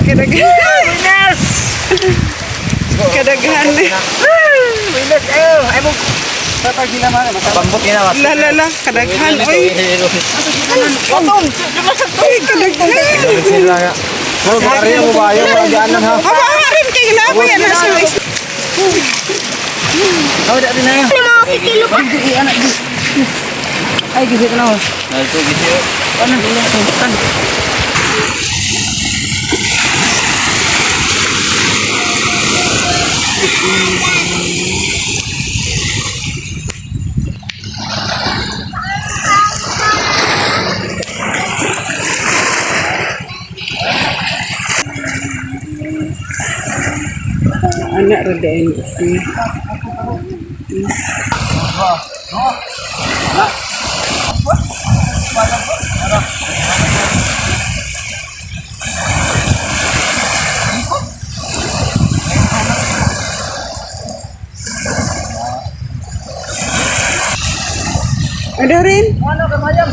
Kadaghan. Winas! Kadaghan. Winas, ayo. Ay mo. Tatag nila man. Pambot nila mas. Lala, kadaghan. Uy. Watong. Uy, kadaghan. Sila nga. Pero bakari mo ba yung pagdaanan ha? Hawa rin kayo labo yan. Nasa is. Kau dah ada na. Kilo pa. Ay, gisi ka na. Nalito, gisi. Ano? Kan. Anak rada ini sih. Ada rin? Ano ka mayam?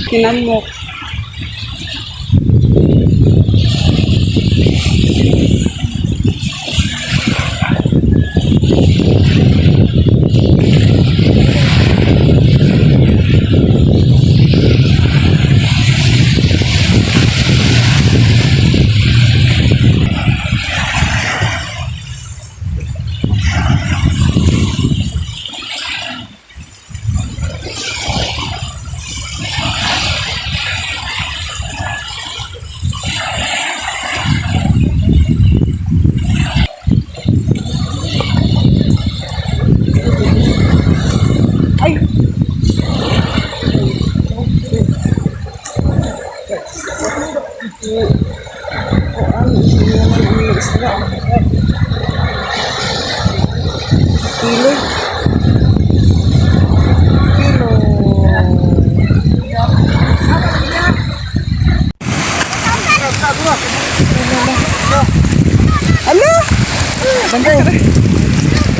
Kinamok. Kilo. Ano? Bantay.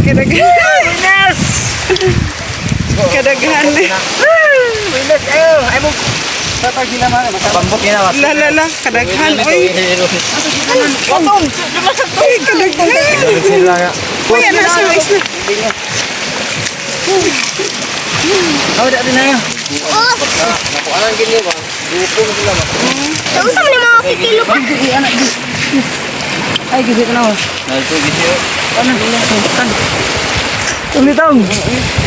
Kadaghan. Winas! Kadaghan. Winas, ayo. Ay mo. Tatag nila man. Pambot nila mas. Lala, kadaghan. Uy. Watong. Uy, kadaghan. Sila nga. Uy, nasa is na. Kau dah ada na. Oh, Nakuanan gini ba? Dupong sila ba? unsa man mga kilo pa. Anak di. Ay, gisi ka na. Nalito, gisi. Ano? Kan. Umlitong.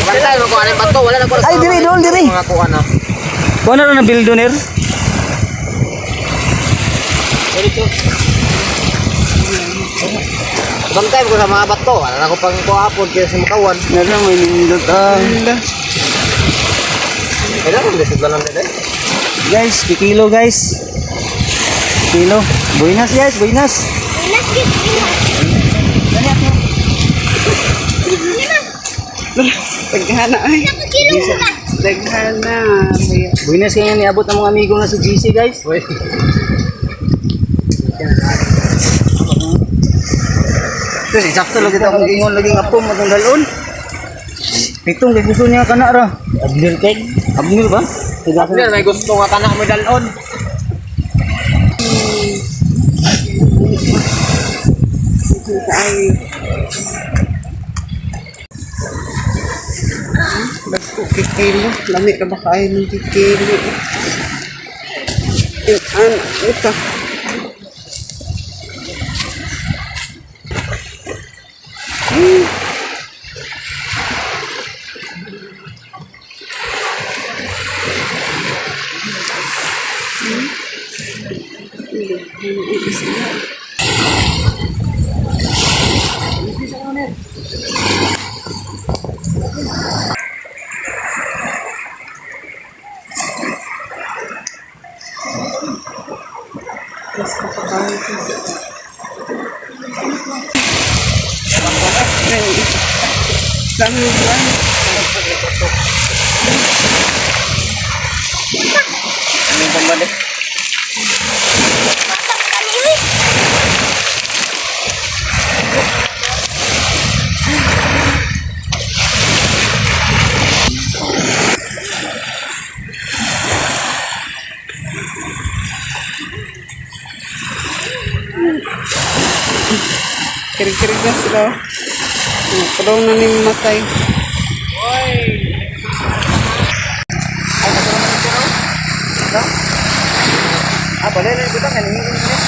Bantay mo ko ano ba to? Wala na ko. Ay, diri, doon, diri. Mga kuha na. Kung ano na bildoner? Bantay mo ko sa mga bato. Wala na ko pang kuhapon kaya sa makawan. Meron may nindot. Kailan mo lisod lang din. Guys, kilo guys. Kilo. Buenas guys, buenas. Daghana ay. Daghana. Buenas kaya niabot ng mga amigo na si GC guys. Uy. Kasi sakto lagi akong gingon lagi nga pum atong dalon. Pitong kay gusto niya kana ra. Abnil kay. Abnil ba? Abner, may gusto nga kanak mo dalon. Ay. Bago kikilo. Lami ka ba kayo ng kikilo? Ito. Mas kapakain ko. Kami ba? Ano yung pambalik? Kirig-kirig na sila. Parang na ning matay. Ah, boleh kita kan ini.